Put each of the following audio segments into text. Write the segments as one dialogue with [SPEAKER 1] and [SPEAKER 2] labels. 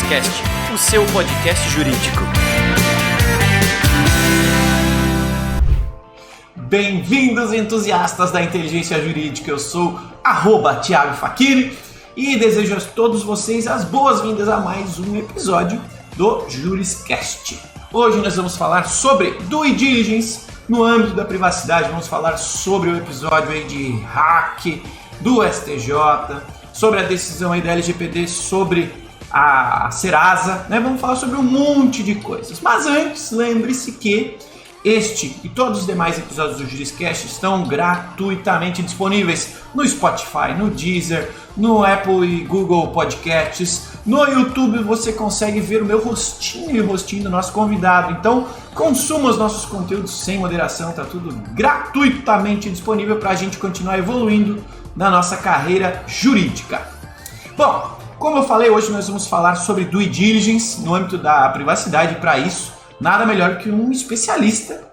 [SPEAKER 1] Juriscast, o seu podcast jurídico.
[SPEAKER 2] Bem-vindos, entusiastas da inteligência jurídica. Eu sou @Thiago Facchini e desejo a todos vocês as boas-vindas a mais um episódio do Juriscast. Hoje nós vamos falar sobre due diligence no âmbito da privacidade. Vamos falar sobre o episódio aí de hack do STJ, sobre a decisão aí da LGPD, sobre a Serasa, né? Vamos falar sobre um monte de coisas. Mas antes, lembre-se que este e todos os demais episódios do Juriscast estão gratuitamente disponíveis no Spotify, no Deezer, no Apple e Google Podcasts. No YouTube você consegue ver o meu rostinho e o rostinho do nosso convidado. Então, consuma os nossos conteúdos sem moderação, tá tudo gratuitamente disponível para a gente continuar evoluindo na nossa carreira jurídica. Bom, como eu falei, hoje nós vamos falar sobre due diligence no âmbito da privacidade. Para isso, nada melhor que um especialista.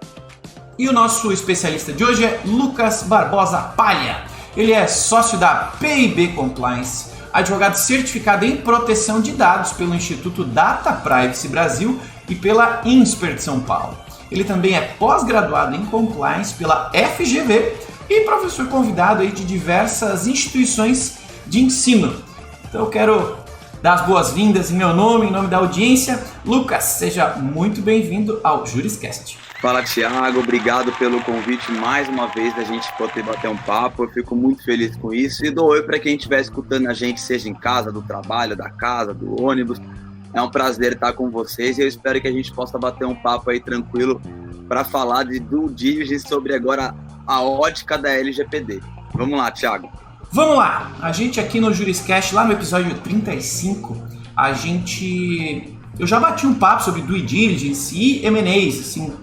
[SPEAKER 2] E o nosso especialista de hoje é Lucas Barbosa Palha. Ele é sócio da PIB Compliance, advogado certificado em proteção de dados pelo Instituto Data Privacy Brasil e pela INSPER de São Paulo. Ele também é pós-graduado em Compliance pela FGV e professor convidado aí de diversas instituições de ensino. Então eu quero dar as boas-vindas em meu nome, em nome da audiência. Lucas, seja muito bem-vindo ao Juriscast.
[SPEAKER 3] Fala, Thiago, obrigado pelo convite mais uma vez da gente poder bater um papo. Eu fico muito feliz com isso e dou oi para quem estiver escutando a gente, seja em casa, do trabalho, da casa, do ônibus. É um prazer estar com vocês e eu espero que a gente possa bater um papo aí tranquilo para falar de due diligence sobre agora a ótica da LGPD. Vamos lá, Thiago.
[SPEAKER 2] Vamos lá, a gente aqui no Juriscast, lá no episódio 35, eu já bati um papo sobre due diligence e M&As, assim,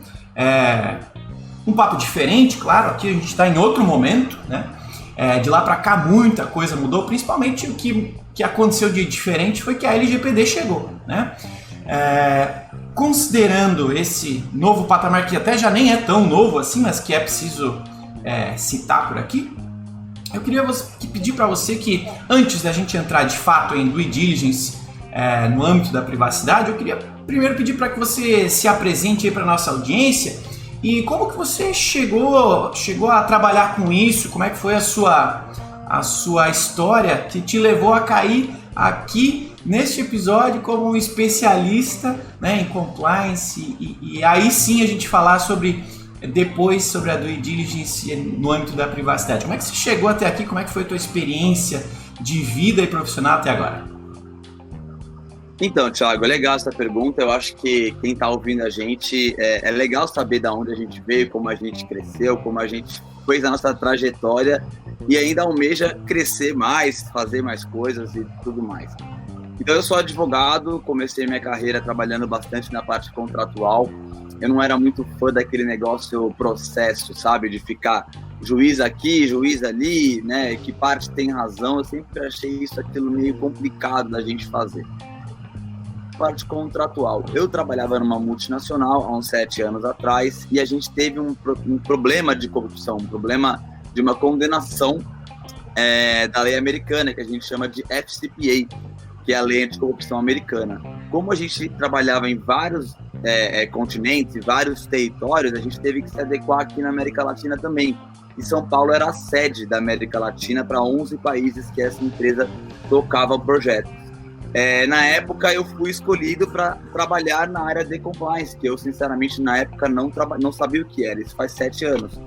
[SPEAKER 2] um papo diferente, claro, aqui a gente está em outro momento, né? De lá para cá muita coisa mudou, principalmente o que aconteceu de diferente foi que a LGPD chegou, né? Considerando esse novo patamar, que até já nem é tão novo assim, mas que é preciso citar por aqui, eu queria pedir para você que, antes da gente entrar de fato em due diligence no âmbito da privacidade, eu queria primeiro pedir para que você se apresente aí para a nossa audiência e como que você chegou a trabalhar com isso, como é que foi a sua história que te levou a cair aqui neste episódio como um especialista, né, em compliance e aí sim a gente falar depois sobre a due diligence no âmbito da privacidade. Como é que você chegou até aqui? Como é que foi a tua experiência de vida e profissional até agora?
[SPEAKER 3] Então, Thiago, é legal essa pergunta. Eu acho que quem está ouvindo a gente, é legal saber de onde a gente veio, como a gente cresceu, como a gente fez a nossa trajetória e ainda almeja crescer mais, fazer mais coisas e tudo mais. Então, eu sou advogado, comecei minha carreira trabalhando bastante na parte contratual. Eu não era muito fã daquele negócio processo, sabe? De ficar juiz aqui, juiz ali, né? Que parte tem razão. Eu sempre achei aquilo meio complicado da gente fazer. Parte contratual. Eu trabalhava numa multinacional há uns 7 anos atrás e a gente teve um problema de corrupção, um problema de uma condenação da lei americana, que a gente chama de FCPA, que é a lei anticorrupção americana. Como a gente trabalhava em vários continentes, vários territórios, a gente teve que se adequar aqui na América Latina também. E São Paulo era a sede da América Latina para 11 países que essa empresa tocava o projeto. Na época eu fui escolhido para trabalhar na área de compliance, que eu sinceramente na época não sabia o que era, isso faz 7 anos.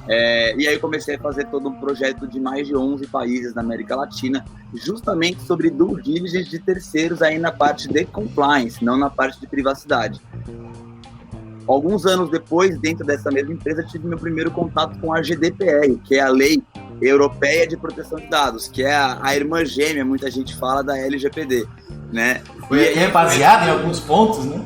[SPEAKER 3] E aí eu comecei a fazer todo um projeto de mais de 11 países na América Latina, justamente sobre due diligence de terceiros aí na parte de compliance, não na parte de privacidade. Alguns anos depois, dentro dessa mesma empresa, tive meu primeiro contato com a GDPR, que é a Lei Europeia de Proteção de Dados, que é a irmã gêmea, muita gente fala, da LGPD, né?
[SPEAKER 2] Foi baseada em alguns pontos, né?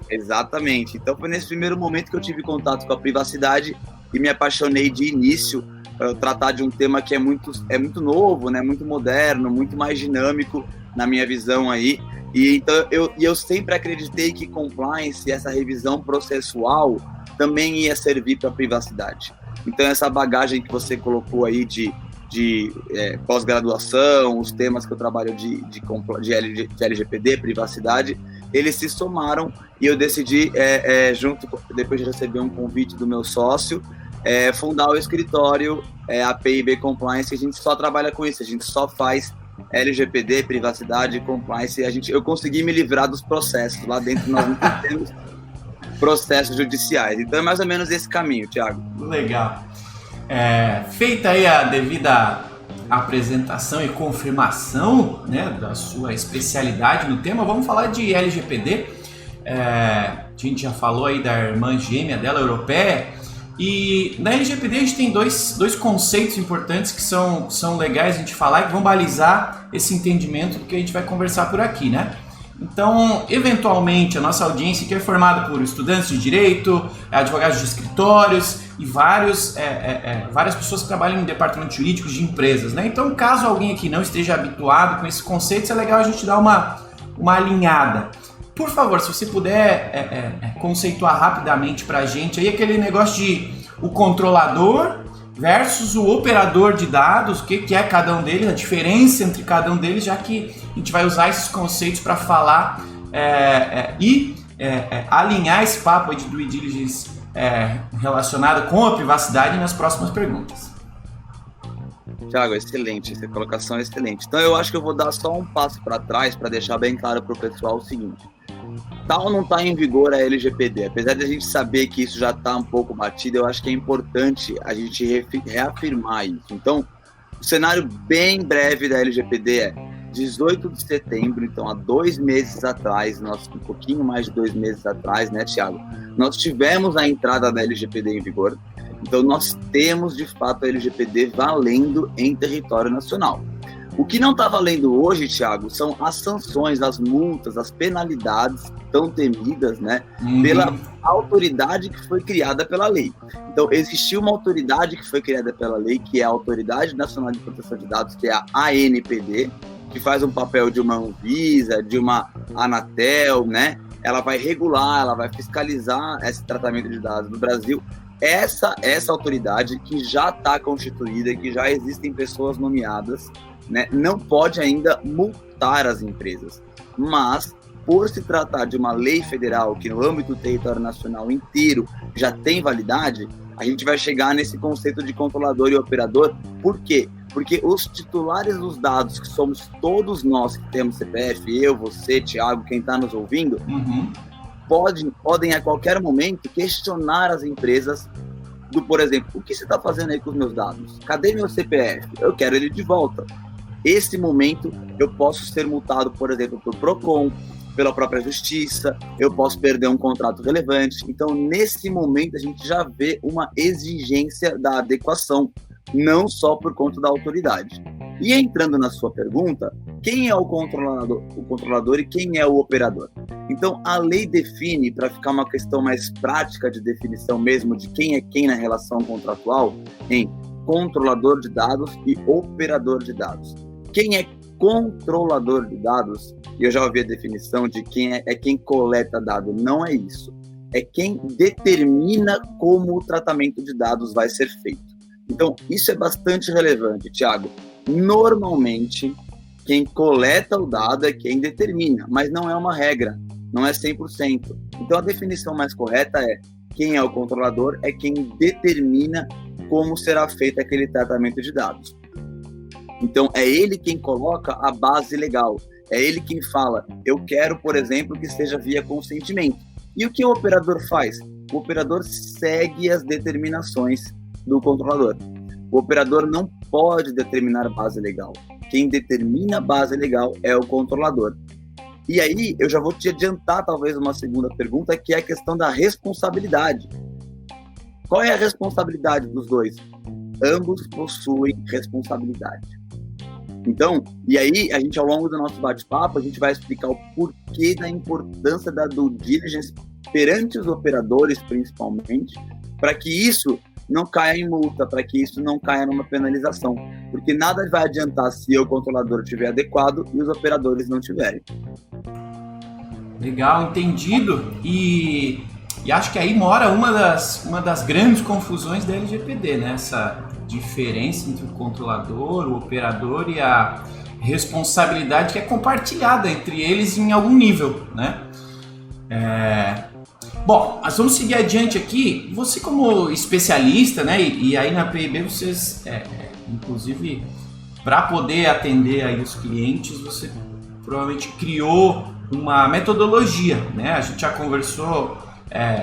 [SPEAKER 3] Exatamente. Então foi nesse primeiro momento que eu tive contato com a privacidade e me apaixonei de início para tratar de um tema que é muito novo, né? Muito moderno, muito mais dinâmico na minha visão aí. E então eu sempre acreditei que compliance e essa revisão processual também ia servir para a privacidade. Então essa bagagem que você colocou aí de pós-graduação, os temas que eu trabalho de LGPD, privacidade, eles se somaram e eu decidi, depois de receber um convite do meu sócio, fundar o escritório, a PIB Compliance. A gente só trabalha com isso, a gente só faz LGPD, privacidade, compliance. Eu consegui me livrar dos processos. Lá dentro nós não temos processos judiciais. Então é mais ou menos esse caminho, Thiago.
[SPEAKER 2] Legal. Feita aí a devida apresentação e confirmação, né, da sua especialidade no tema, vamos falar de LGPD. A gente já falou aí da irmã gêmea dela, europeia, e na LGPD a gente tem dois conceitos importantes que são legais a gente falar e que vão balizar esse entendimento que a gente vai conversar por aqui, né? Então, eventualmente, a nossa audiência que é formada por estudantes de direito, advogados de escritórios e várias pessoas que trabalham em departamentos jurídicos de empresas, né? Então, caso alguém aqui não esteja habituado com esses conceitos, é legal a gente dar uma alinhada. Por favor, se você puder conceituar rapidamente para a gente aí aquele negócio de o controlador versus o operador de dados, o que é cada um deles, a diferença entre cada um deles, já que a gente vai usar esses conceitos para falar e alinhar esse papo aí de due diligence relacionado com a privacidade nas próximas perguntas.
[SPEAKER 3] Thiago, excelente, essa colocação é excelente. Então eu acho que eu vou dar só um passo para trás para deixar bem claro para o pessoal o seguinte: tá ou não está em vigor a LGPD? Apesar de a gente saber que isso já está um pouco batido, eu acho que é importante a gente reafirmar isso. Então, o cenário bem breve da LGPD é 18 de setembro, então há 2 meses atrás, um pouquinho mais de 2 meses atrás, né, Thiago? Nós tivemos a entrada da LGPD em vigor, então nós temos de fato a LGPD valendo em território nacional. O que não está valendo hoje, Thiago, são as sanções, as multas, as penalidades tão temidas, né, pela autoridade que foi criada pela lei. Então, existiu uma autoridade que foi criada pela lei, que é a Autoridade Nacional de Proteção de Dados, que é a ANPD, que faz um papel de uma Anvisa, de uma Anatel, né? Ela vai regular, ela vai fiscalizar esse tratamento de dados no Brasil. Essa autoridade que já está constituída, que já existem pessoas nomeadas, né, não pode ainda multar as empresas, mas por se tratar de uma lei federal que no âmbito do território nacional inteiro já tem validade, a gente vai chegar nesse conceito de controlador e operador. Por quê? Porque os titulares dos dados, que somos todos nós que temos CPF, eu, você, Thiago, quem está nos ouvindo, podem a qualquer momento questionar as empresas por exemplo, o que você está fazendo aí com os meus dados? Cadê meu CPF? Eu quero ele de volta. Esse momento eu posso ser multado, por exemplo, pelo PROCON, pela própria justiça, eu posso perder um contrato relevante. Então, nesse momento, a gente já vê uma exigência da adequação, não só por conta da autoridade. E entrando na sua pergunta, quem é o controlador e quem é o operador? Então, a lei define, para ficar uma questão mais prática de definição mesmo de quem é quem na relação contratual, em controlador de dados e operador de dados. Quem é controlador de dados, e eu já ouvi a definição de quem é quem coleta dado, não é isso. É quem determina como o tratamento de dados vai ser feito. Então, isso é bastante relevante, Thiago. Normalmente, quem coleta o dado é quem determina, mas não é uma regra, não é 100%. Então, a definição mais correta é quem é o controlador é quem determina como será feito aquele tratamento de dados. Então, é ele quem coloca a base legal, é ele quem fala, eu quero, por exemplo, que seja via consentimento. E o que o operador faz? O operador segue as determinações do controlador. O operador não pode determinar base legal. Quem determina a base legal é o controlador. E aí, eu já vou te adiantar talvez uma segunda pergunta, que é a questão da responsabilidade. Qual é a responsabilidade dos dois? Ambos possuem responsabilidade. Então, e aí, a gente ao longo do nosso bate-papo, a gente vai explicar o porquê da importância da due diligence perante os operadores, principalmente, para que isso não caia em multa, para que isso não caia numa penalização. Porque nada vai adiantar se o controlador estiver adequado e os operadores não tiverem.
[SPEAKER 2] Legal, entendido. E acho que aí mora uma das grandes confusões da LGPD, né? Essa diferença entre o controlador, o operador e a responsabilidade que é compartilhada entre eles em algum nível, né? Bom, mas vamos seguir adiante aqui. Você como especialista, né? E aí na PIB vocês, inclusive, para poder atender aí os clientes, você provavelmente criou uma metodologia, né? A gente já conversou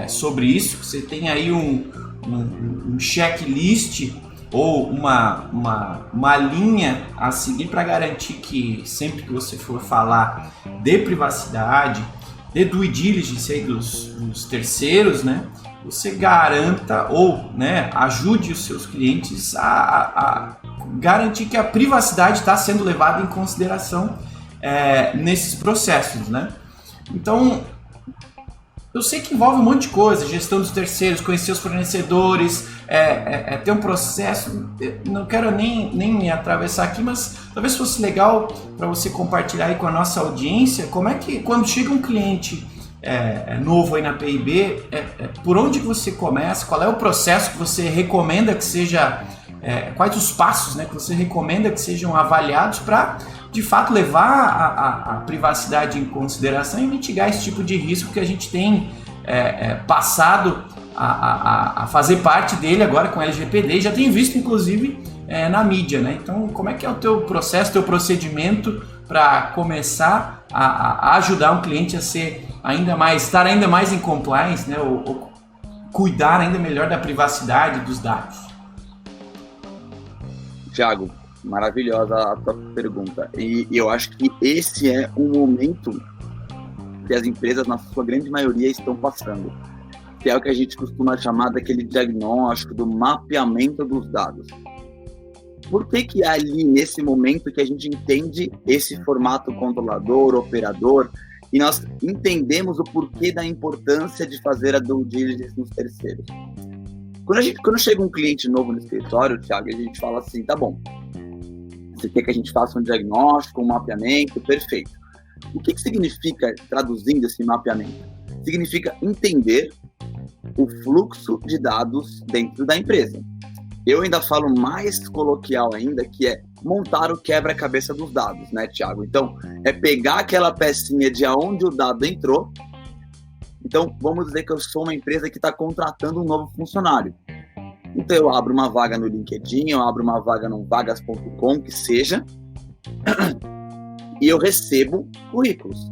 [SPEAKER 2] sobre isso. Você tem aí um checklist ou uma linha a seguir para garantir que sempre que você for falar de privacidade, de due diligence aí dos terceiros, né, você garanta ou, né, ajude os seus clientes a garantir que a privacidade está sendo levada em consideração nesses processos, né? Então, eu sei que envolve um monte de coisa, gestão dos terceiros, conhecer os fornecedores, ter um processo, não quero nem me atravessar aqui, mas talvez fosse legal para você compartilhar aí com a nossa audiência, como é que quando chega um cliente novo aí na PIB, por onde você começa, qual é o processo que você recomenda que seja, quais os passos, né, que você recomenda que sejam avaliados para de fato levar a privacidade em consideração e mitigar esse tipo de risco que a gente tem passado a fazer parte dele agora com o LGPD e já tem visto inclusive na mídia, né? Então, como é que é o teu processo, teu procedimento para começar a ajudar um cliente a ser estar ainda mais em compliance, né? Ou cuidar ainda melhor da privacidade dos dados?
[SPEAKER 3] Thiago, maravilhosa a tua pergunta. E eu acho que esse é um momento que as empresas, na sua grande maioria, estão passando, que é o que a gente costuma chamar daquele diagnóstico, do mapeamento dos dados. Por que é ali, nesse momento, que a gente entende esse formato controlador, operador, e nós entendemos o porquê da importância de fazer a due diligence nos terceiros? Quando chega um cliente novo no escritório, Thiago, a gente fala assim, tá bom, você quer que a gente faça um diagnóstico, um mapeamento, perfeito. O que significa, traduzindo esse mapeamento? Significa entender o fluxo de dados dentro da empresa. Eu ainda falo mais coloquial ainda, que é montar o quebra-cabeça dos dados, né, Thiago? Então, é pegar aquela pecinha de onde o dado entrou. Então, vamos dizer que eu sou uma empresa que está contratando um novo funcionário. Então, eu abro uma vaga no LinkedIn, eu abro uma vaga no vagas.com, que seja, e eu recebo currículos.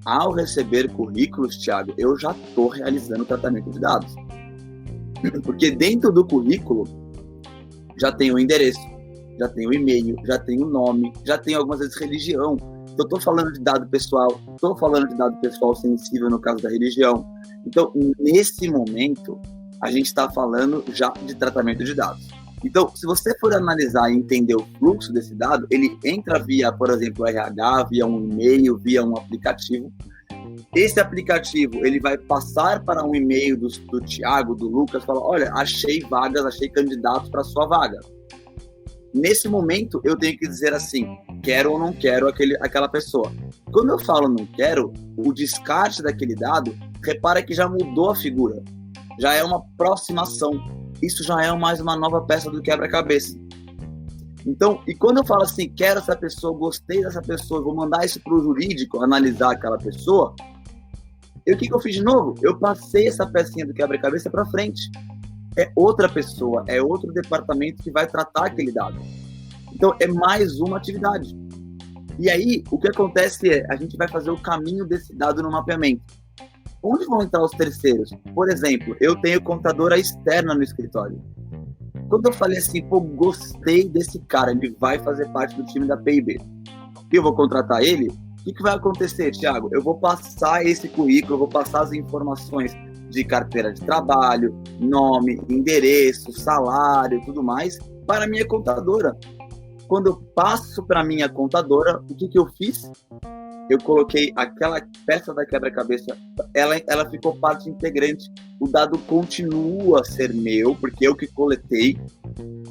[SPEAKER 3] Ao receber currículos, Thiago, eu já estou realizando o tratamento de dados. Porque dentro do currículo já tem o endereço, já tem o e-mail, já tem o nome, já tem algumas vezes religião. Eu estou falando de dado pessoal, estou falando de dado pessoal sensível no caso da religião. Então, nesse momento, a gente está falando já de tratamento de dados. Então, se você for analisar e entender o fluxo desse dado, ele entra via, por exemplo, o RH, via um e-mail, via um aplicativo. Esse aplicativo, ele vai passar para um e-mail do Thiago, do Lucas, falar, olha, achei vagas, achei candidatos para sua vaga. Nesse momento, eu tenho que dizer assim, quero ou não quero aquela pessoa. Quando eu falo não quero, o descarte daquele dado, repara que já mudou a figura. Já é uma aproximação. Isso já é mais uma nova peça do quebra-cabeça. Então, e quando eu falo assim, quero essa pessoa, gostei dessa pessoa, vou mandar isso para o jurídico analisar aquela pessoa, o que eu fiz de novo? Eu passei essa pecinha do quebra-cabeça para frente. É outra pessoa, é outro departamento que vai tratar aquele dado. Então, é mais uma atividade. E aí, o que acontece é, a gente vai fazer o caminho desse dado no mapeamento. Onde vão entrar os terceiros? Por exemplo, eu tenho contadora externa no escritório. Quando eu falei assim, pô, gostei desse cara, ele vai fazer parte do time da PIB. E eu vou contratar ele, o que vai acontecer, Thiago? Eu vou passar esse currículo, eu vou passar as informações de carteira de trabalho, nome, endereço, salário, tudo mais, para a minha contadora. Quando eu passo para a minha contadora, o que eu fiz? Eu coloquei aquela peça da quebra-cabeça, ela ficou parte integrante. O dado continua a ser meu, porque eu que coletei,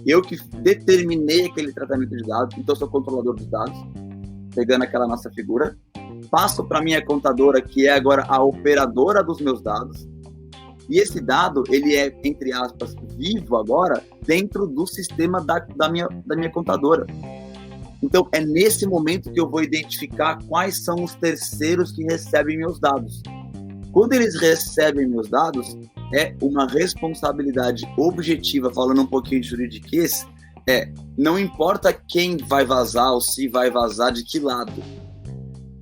[SPEAKER 3] eu que determinei aquele tratamento de dados, então eu sou controlador dos dados, pegando aquela nossa figura, passo para minha contadora, que é agora a operadora dos meus dados, E esse dado, ele é, entre aspas, vivo agora, dentro do sistema da minha contadora. Então, é nesse momento que eu vou identificar quais são os terceiros que recebem meus dados. Quando eles recebem meus dados, é uma responsabilidade objetiva, falando um pouquinho de juridiquês, não importa quem vai vazar ou se vai vazar de que lado.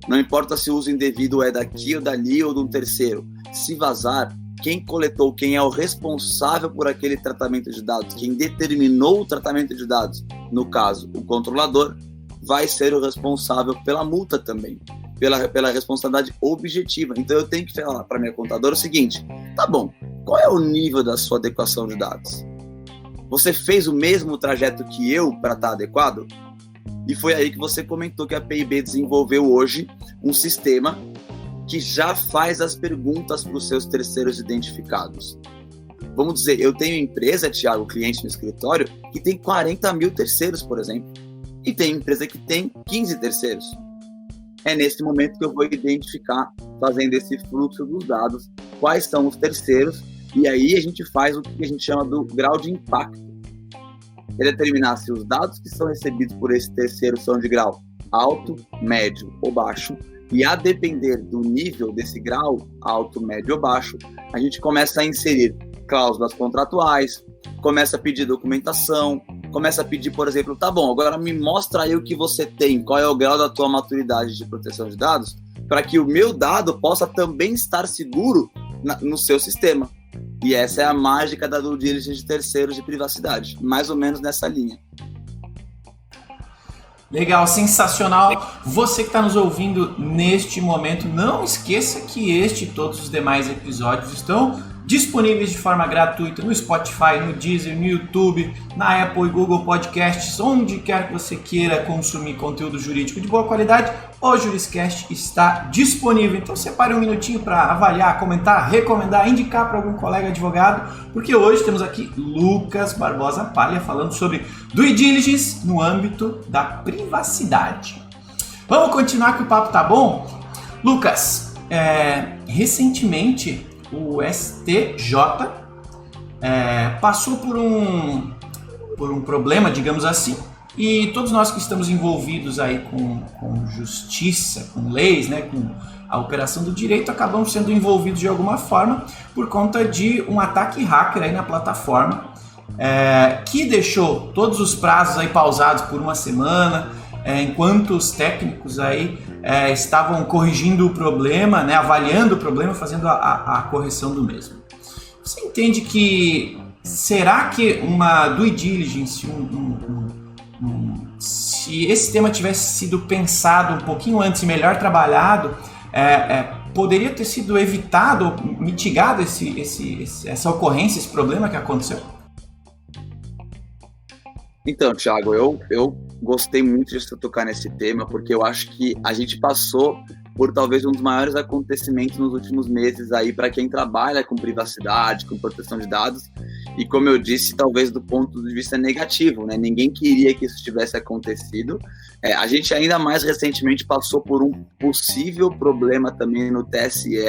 [SPEAKER 3] Não importa se o uso indevido é daqui ou dali ou de um terceiro. Se vazar, quem coletou, quem é o responsável por aquele tratamento de dados, quem determinou o tratamento de dados, no caso, o controlador, vai ser o responsável pela multa também, pela responsabilidade objetiva. Então eu tenho que falar para minha contadora o seguinte: tá bom, qual é o nível da sua adequação de dados? Você fez o mesmo trajeto que eu para estar adequado? E foi aí que você comentou que a PIB desenvolveu hoje um sistema que já faz as perguntas para os seus terceiros identificados. Vamos dizer, eu tenho empresa, Thiago, cliente no escritório, que tem 40 mil terceiros, por exemplo. E tem empresa que tem 15 terceiros. É nesse momento que eu vou identificar, fazendo esse fluxo dos dados, quais são os terceiros, e aí a gente faz o que a gente chama do grau de impacto. É determinar se os dados que são recebidos por esse terceiro são de grau alto, médio ou baixo, e a depender do nível desse grau, alto, médio ou baixo, a gente começa a inserir cláusulas contratuais, começa a pedir documentação, começa a pedir, por exemplo, tá bom, agora me mostra aí o que você tem, qual é o grau da tua maturidade de proteção de dados, para que o meu dado possa também estar seguro no seu sistema. E essa é a mágica da due diligence de terceiros de privacidade, mais ou menos nessa linha.
[SPEAKER 2] Legal, sensacional. Você que está nos ouvindo neste momento, não esqueça que este e todos os demais episódios estão disponíveis de forma gratuita no Spotify, no Deezer, no YouTube, na Apple e Google Podcasts, onde quer que você queira consumir conteúdo jurídico de boa qualidade, o Juriscast está disponível. Então separe um minutinho para avaliar, comentar, recomendar, indicar para algum colega advogado, porque hoje temos aqui Lucas Barbosa Palha falando sobre due diligence no âmbito da privacidade. Vamos continuar que o papo tá bom? Lucas, recentemente o STJ passou por um problema, digamos assim, e todos nós que estamos envolvidos aí com justiça, com leis, né, com a operação do direito, acabamos sendo envolvidos de alguma forma por conta de um ataque hacker aí na plataforma, que deixou todos os prazos aí pausados por uma semana, enquanto os técnicos aí estavam corrigindo o problema, né, avaliando o problema, fazendo a correção do mesmo. Você entende que será que uma due diligence, se esse tema tivesse sido pensado um pouquinho antes e melhor trabalhado, poderia ter sido evitado, mitigado essa ocorrência, esse problema que aconteceu?
[SPEAKER 3] Então, Thiago, eu gostei muito de você tocar nesse tema, porque eu acho que a gente passou por talvez um dos maiores acontecimentos nos últimos meses aí para quem trabalha com privacidade, com proteção de dados, e como eu disse, talvez do ponto de vista negativo, né? Ninguém queria que isso tivesse acontecido. A gente ainda mais recentemente passou por um possível problema também no TSE,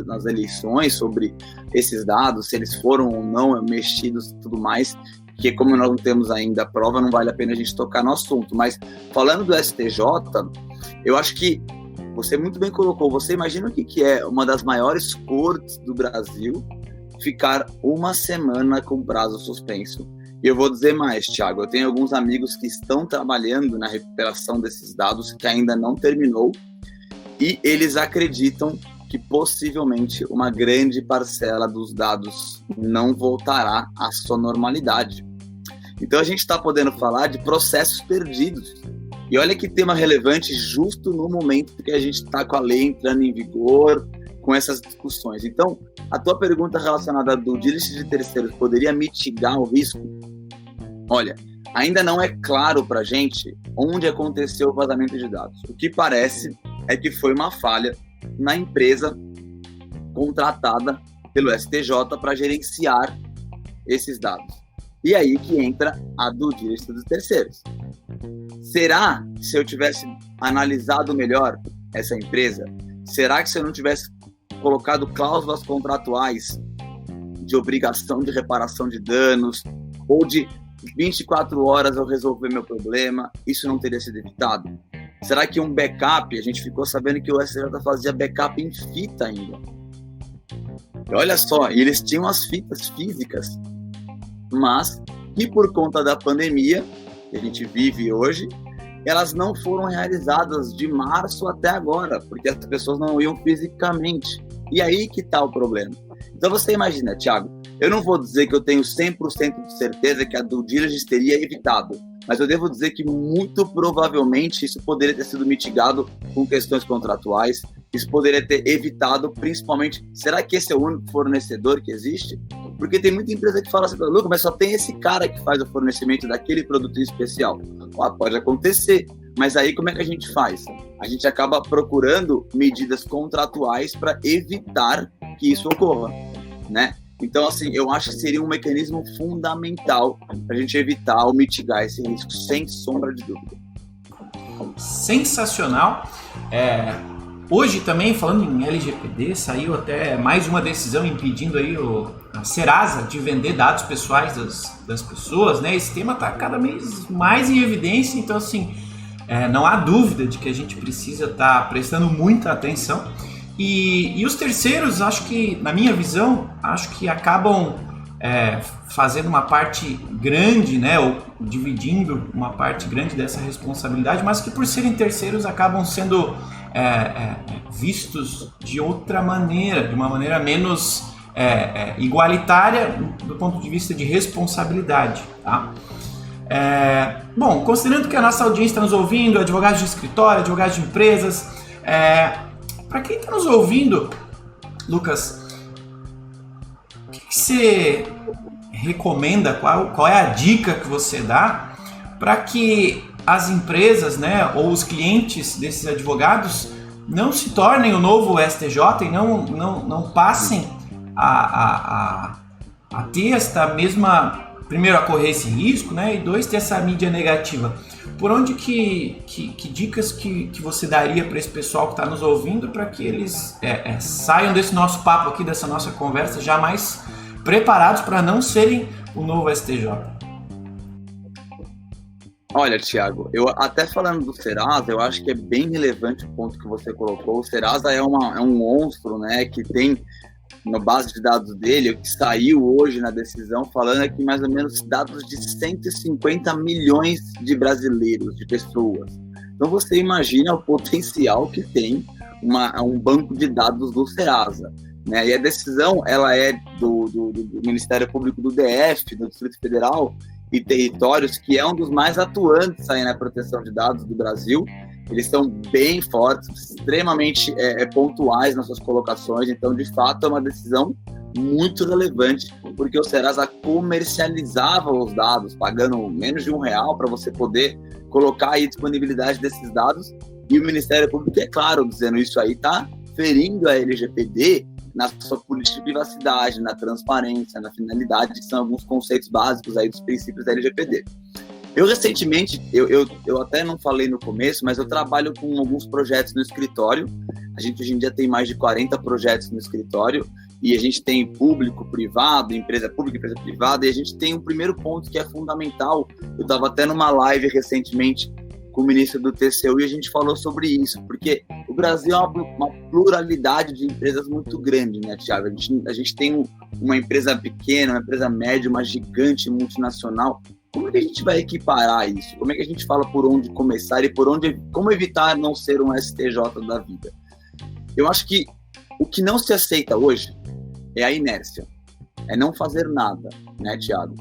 [SPEAKER 3] nas eleições, sobre esses dados, se eles foram ou não mexidos e tudo mais, que como nós não temos ainda a prova, não vale a pena a gente tocar no assunto. Mas falando do STJ, eu acho que você muito bem colocou, você imagina o que é uma das maiores cortes do Brasil ficar uma semana com prazo suspenso. E eu vou dizer mais, Thiago, eu tenho alguns amigos que estão trabalhando na recuperação desses dados, que ainda não terminou, e eles acreditam que possivelmente uma grande parcela dos dados não voltará à sua normalidade. Então a gente está podendo falar de processos perdidos. E olha que tema relevante justo no momento que a gente está com a lei entrando em vigor, com essas discussões. Então, a tua pergunta relacionada do diligence de terceiros poderia mitigar o risco? Olha, ainda não é claro para a gente onde aconteceu o vazamento de dados. O que parece é que foi uma falha na empresa contratada pelo STJ para gerenciar esses dados. E aí que entra a due diligence dos terceiros. Será que se eu tivesse analisado melhor essa empresa, será que se eu não tivesse colocado cláusulas contratuais de obrigação de reparação de danos, ou de 24 horas eu resolver meu problema, isso não teria sido evitado? Será que um backup, a gente ficou sabendo que o STJ fazia backup em fita ainda. E olha só, eles tinham as fitas físicas, mas que por conta da pandemia que a gente vive hoje, elas não foram realizadas de março até agora, porque as pessoas não iam fisicamente. E aí que está o problema. Então você imagina, Thiago, eu não vou dizer que eu tenho 100% de certeza que a due diligence teria evitado, mas eu devo dizer que muito provavelmente isso poderia ter sido mitigado com questões contratuais, isso poderia ter evitado, principalmente, será que esse é o único fornecedor que existe? Porque tem muita empresa que fala assim, Lucas, mas só tem esse cara que faz o fornecimento daquele produto em especial. Pode acontecer, mas aí como é que a gente faz? A gente acaba procurando medidas contratuais para evitar que isso ocorra, né? Então, assim, eu acho que seria um mecanismo fundamental para a gente evitar ou mitigar esse risco, sem sombra de dúvida.
[SPEAKER 2] Sensacional. Hoje também, falando em LGPD, saiu até mais uma decisão impedindo aí a Serasa de vender dados pessoais das pessoas, né? Esse tema está cada vez mais em evidência, então, assim, não há dúvida de que a gente precisa estar prestando muita atenção. E os terceiros, acho que, na minha visão, acho que acabam fazendo uma parte grande, né, ou dividindo uma parte grande dessa responsabilidade, mas que por serem terceiros acabam sendo vistos de outra maneira, de uma maneira menos igualitária do ponto de vista de responsabilidade, tá? Bom, considerando que a nossa audiência está nos ouvindo, advogados de escritório, advogados de empresas, para quem está nos ouvindo, Lucas, o que você recomenda, qual é a dica que você dá para que as empresas, né, ou os clientes desses advogados não se tornem o novo STJ e não passem a ter esta mesma, primeiro, a correr esse risco, né, e dois, ter essa mídia negativa. Por onde que dicas que você daria para esse pessoal que está nos ouvindo para que eles saiam desse nosso papo aqui, dessa nossa conversa, já mais preparados para não serem o novo STJ?
[SPEAKER 3] Olha, Thiago, eu até falando do Serasa, eu acho que é bem relevante o ponto que você colocou. O Serasa é um monstro, né, que tem na base de dados dele, o que saiu hoje na decisão, falando que mais ou menos dados de 150 milhões de brasileiros, de pessoas. Então você imagina o potencial que tem um banco de dados do Serasa, né? E a decisão, ela é do Ministério Público do DF, do Distrito Federal e Territórios, que é um dos mais atuantes aí na proteção de dados do Brasil. Eles são bem fortes, extremamente pontuais nas suas colocações, então, de fato, é uma decisão muito relevante, porque o Serasa comercializava os dados, pagando menos de R$1 para você poder colocar aí disponibilidade desses dados, e o Ministério Público, é claro, dizendo isso aí, está ferindo a LGPD na sua política de privacidade, na transparência, na finalidade, que são alguns conceitos básicos aí dos princípios da LGPD. Eu recentemente, eu até não falei no começo, mas eu trabalho com alguns projetos no escritório. A gente hoje em dia tem mais de 40 projetos no escritório e a gente tem público, privado, empresa pública, empresa privada, e a gente tem um primeiro ponto que é fundamental. Eu estava até numa live recentemente com o ministro do TCU e a gente falou sobre isso, porque o Brasil é uma pluralidade de empresas muito grande, né, Thiago? A gente tem uma empresa pequena, uma empresa média, uma gigante multinacional. Como é que a gente vai equiparar isso? Como é que a gente fala por onde começar e como evitar não ser um STJ da vida? Eu acho que o que não se aceita hoje é a inércia, é não fazer nada, né, Thiago?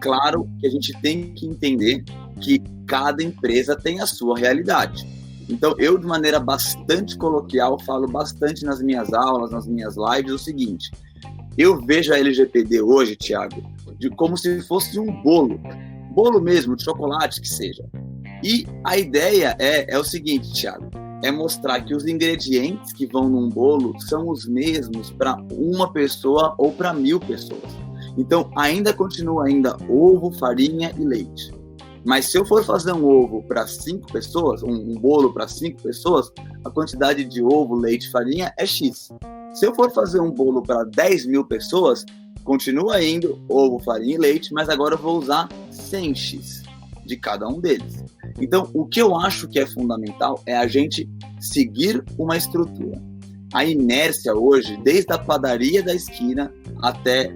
[SPEAKER 3] Claro que a gente tem que entender que cada empresa tem a sua realidade. Então, eu, de maneira bastante coloquial, falo bastante nas minhas aulas, nas minhas lives, o seguinte: eu vejo a LGPD hoje, Thiago, como se fosse um bolo mesmo, de chocolate que seja. E a ideia é o seguinte, Thiago, é mostrar que os ingredientes que vão num bolo são os mesmos para uma pessoa ou para 1000 pessoas. Então, ainda continua ovo, farinha e leite. Mas se eu for fazer um ovo para 5 pessoas, um bolo para 5 pessoas, a quantidade de ovo, leite e farinha é X. Se eu for fazer um bolo para 10 mil pessoas, continua indo ovo, farinha e leite, mas agora eu vou usar 100x de cada um deles. Então, o que eu acho que é fundamental é a gente seguir uma estrutura. A inércia hoje, desde a padaria da esquina até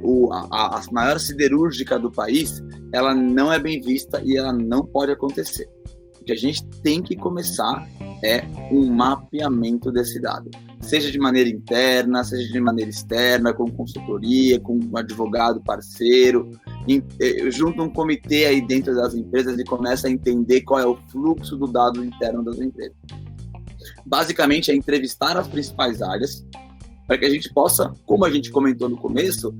[SPEAKER 3] a maior siderúrgica do país, ela não é bem vista e ela não pode acontecer. O que a gente tem que começar é um mapeamento desse dado. Seja de maneira interna, seja de maneira externa, com consultoria, com um advogado parceiro, junto um comitê aí dentro das empresas e começa a entender qual é o fluxo do dado interno das empresas. Basicamente é entrevistar as principais áreas para que a gente possa, como a gente comentou no começo,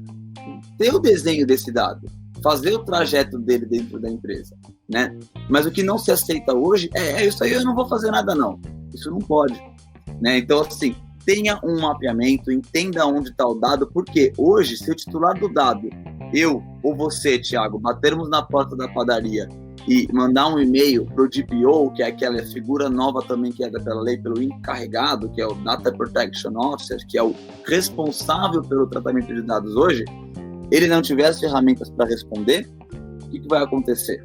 [SPEAKER 3] ter o desenho desse dado, fazer o trajeto dele dentro da empresa, né? Mas o que não se aceita hoje isso aí eu não vou fazer nada não, isso não pode, né? Então assim, tenha um mapeamento, entenda onde está o dado, porque hoje, se o titular do dado, eu ou você, Thiago, batermos na porta da padaria e mandar um e-mail para o DPO, que é aquela figura nova também que é pela lei, pelo encarregado, que é o Data Protection Officer, que é o responsável pelo tratamento de dados hoje, ele não tiver as ferramentas para responder, o que vai acontecer?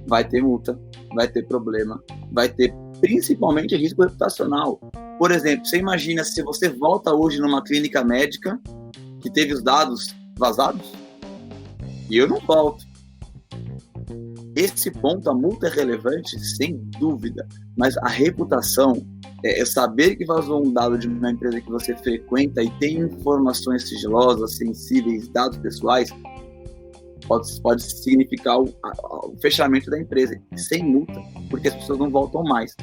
[SPEAKER 3] Vai ter multa, vai ter problema, vai ter principalmente risco reputacional. Por exemplo, você imagina se você volta hoje numa clínica médica que teve os dados vazados e eu não volto. Esse ponto, a multa é relevante, sem dúvida, mas a reputação, saber que vazou um dado de uma empresa que você frequenta e tem informações sigilosas, sensíveis, dados pessoais, pode significar o fechamento da empresa, sem multa, porque as pessoas não voltam mais.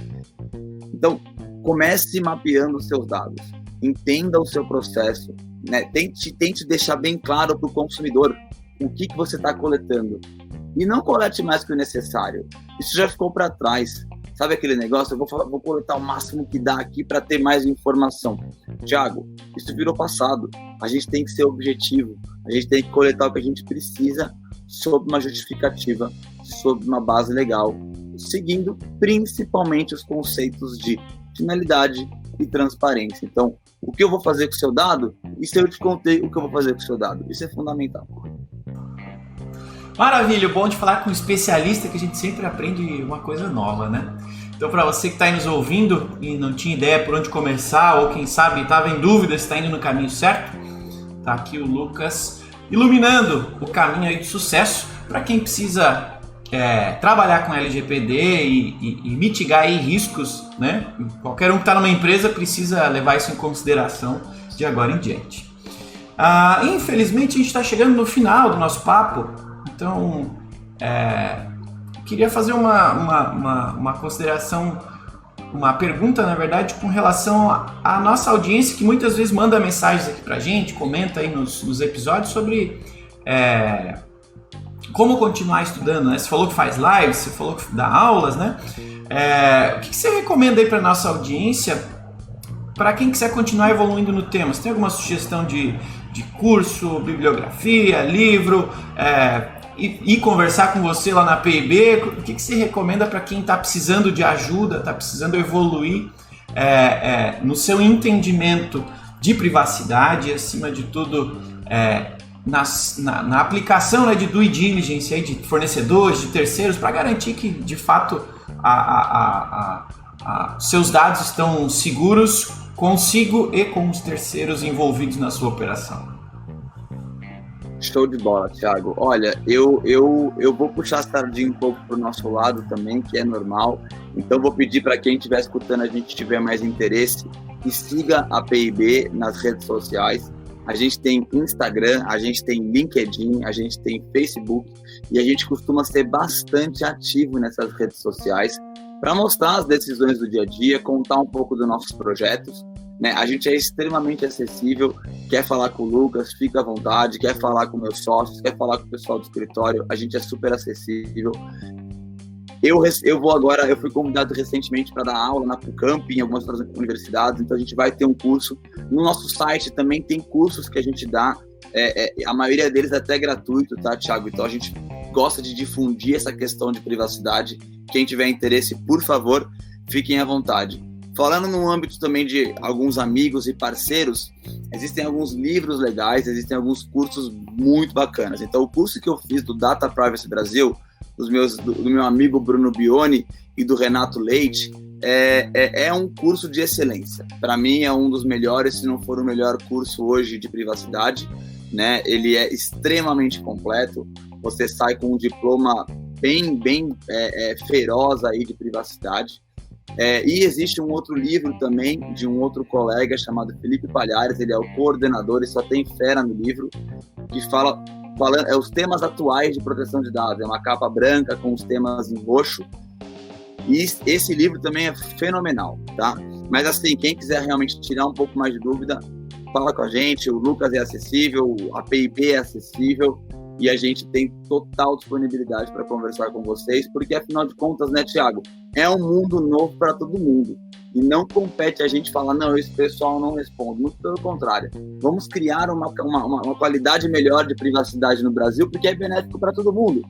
[SPEAKER 3] Então, comece mapeando os seus dados, entenda o seu processo, né? Tente deixar bem claro para o consumidor o que você está coletando. E não colete mais que o necessário. Isso já ficou para trás. Sabe aquele negócio? Eu vou coletar o máximo que dá aqui para ter mais informação. Thiago, isso virou passado. A gente tem que ser objetivo. A gente tem que coletar o que a gente precisa sob uma justificativa, sob uma base legal, seguindo principalmente os conceitos de finalidade e transparência. Então, o que eu vou fazer com o seu dado? E se eu te contei o que eu vou fazer com o seu dado? Isso é fundamental.
[SPEAKER 2] Maravilha, bom de falar com um especialista que a gente sempre aprende uma coisa nova, né? Então, para você que está aí nos ouvindo e não tinha ideia por onde começar, ou quem sabe estava em dúvida se está indo no caminho certo, tá aqui o Lucas iluminando o caminho aí de sucesso para quem precisa trabalhar com LGPD e mitigar aí riscos, né? Qualquer um que está numa empresa precisa levar isso em consideração de agora em diante. Infelizmente, a gente está chegando no final do nosso papo. Então, queria fazer uma consideração, uma pergunta, na verdade, com relação à nossa audiência, que muitas vezes manda mensagens aqui pra gente, comenta aí nos episódios sobre como continuar estudando, né? Você falou que faz lives, você falou que dá aulas, né? O que você recomenda aí pra nossa audiência, para quem quiser continuar evoluindo no tema? Você tem alguma sugestão de curso, bibliografia, livro, e conversar com você lá na PIB? O que você recomenda para quem está precisando de ajuda, está precisando evoluir no seu entendimento de privacidade e, acima de tudo, na aplicação, né, de due diligence aí, de fornecedores, de terceiros, para garantir que, de fato, seus dados estão seguros consigo e com os terceiros envolvidos na sua operação?
[SPEAKER 3] Show de bola, Thiago. Olha, eu vou puxar a sardinha um pouco para o nosso lado também, que é normal. Então, vou pedir para quem estiver escutando, a gente tiver mais interesse, que siga a PIB nas redes sociais. A gente tem Instagram, a gente tem LinkedIn, a gente tem Facebook, e a gente costuma ser bastante ativo nessas redes sociais para mostrar as decisões do dia a dia, contar um pouco dos nossos projetos, né? A gente é extremamente acessível. Quer falar com o Lucas, fica à vontade. Quer falar com meus sócios, quer falar com o pessoal do escritório, a gente é super acessível. Eu fui convidado recentemente para dar aula na PUCamp, em algumas outras universidades, então a gente vai ter um curso. No nosso site também tem cursos que a gente dá, a maioria deles é até gratuito, tá, Thiago? Então a gente gosta de difundir essa questão de privacidade. Quem tiver interesse, por favor, fiquem à vontade. Falando no âmbito também de alguns amigos e parceiros, existem alguns livros legais, existem alguns cursos muito bacanas. Então, o curso que eu fiz do Data Privacy Brasil, do meu amigo Bruno Bioni e do Renato Leite, é um curso de excelência. Para mim, é um dos melhores, se não for o melhor curso hoje de privacidade, né? Ele é extremamente completo. Você sai com um diploma bem feroz aí de privacidade. E existe um outro livro também de um outro colega chamado Felipe Palhares, ele é o coordenador e só tem fera no livro, que fala os temas atuais de proteção de dados. É uma capa branca com os temas em roxo, e esse livro também é fenomenal, tá? Mas assim, quem quiser realmente tirar um pouco mais de dúvida, fala com a gente. O Lucas é acessível, a PIP é acessível, e a gente tem total disponibilidade para conversar com vocês, porque afinal de contas, né, Thiago, é um mundo novo para todo mundo, e não compete a gente falar, não, esse pessoal não responde, muito pelo contrário. Vamos criar uma qualidade melhor de privacidade no Brasil, porque é benéfico para todo mundo.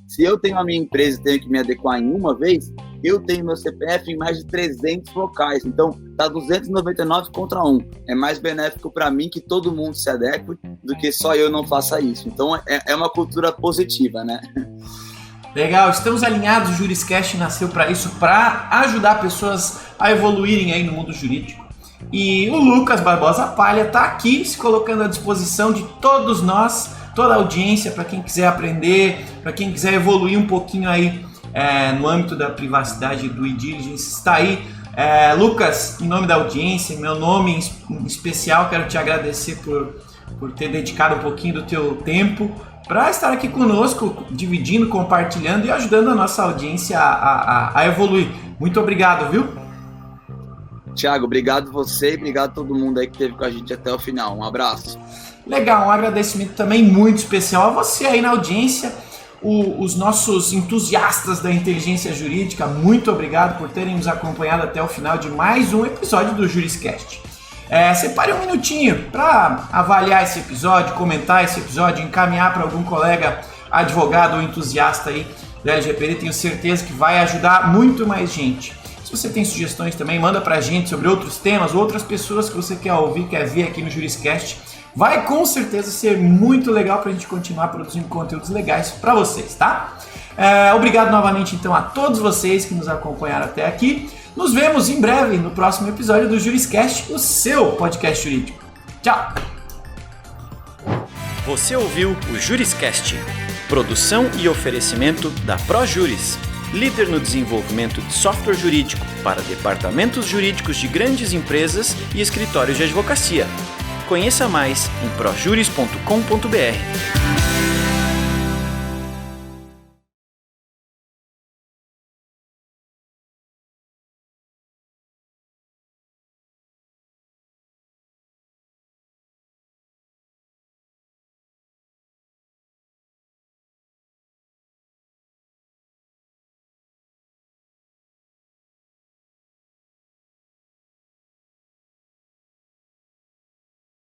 [SPEAKER 3] Se eu tenho a minha empresa e tenho que me adequar em uma vez, eu tenho meu CPF em mais de 300 locais, então tá 299 contra 1. É mais benéfico para mim que todo mundo se adeque do que só eu não faça isso. Então é uma cultura positiva, né?
[SPEAKER 2] Legal, estamos alinhados. O Juriscast nasceu para isso, para ajudar pessoas a evoluírem aí no mundo jurídico. E o Lucas Barbosa Palha está aqui se colocando à disposição de todos nós, toda a audiência, para quem quiser aprender, para quem quiser evoluir um pouquinho aí no âmbito da privacidade e do due diligence. Está aí. Lucas, em nome da audiência, em meu nome em especial, quero te agradecer por ter dedicado um pouquinho do teu tempo para estar aqui conosco, dividindo, compartilhando e ajudando a nossa audiência a evoluir. Muito obrigado, viu?
[SPEAKER 3] Thiago, obrigado você e obrigado a todo mundo aí que esteve com a gente até o final. Um abraço.
[SPEAKER 2] Legal, um agradecimento também muito especial a você aí na audiência, os nossos entusiastas da inteligência jurídica. Muito obrigado por terem nos acompanhado até o final de mais um episódio do Juriscast. Separe um minutinho para avaliar esse episódio, comentar esse episódio, encaminhar para algum colega advogado ou entusiasta aí da LGPD. Tenho certeza que vai ajudar muito mais gente. Se você tem sugestões também, manda para a gente sobre outros temas, outras pessoas que você quer ouvir, quer ver aqui no Juriscast. Vai com certeza ser muito legal para a gente continuar produzindo conteúdos legais para vocês, tá? Obrigado novamente então a todos vocês que nos acompanharam até aqui. Nos vemos em breve no próximo episódio do Juriscast, o seu podcast jurídico. Tchau!
[SPEAKER 1] Você ouviu o Juriscast, produção e oferecimento da ProJuris, líder no desenvolvimento de software jurídico para departamentos jurídicos de grandes empresas e escritórios de advocacia. Conheça mais em projuris.com.br.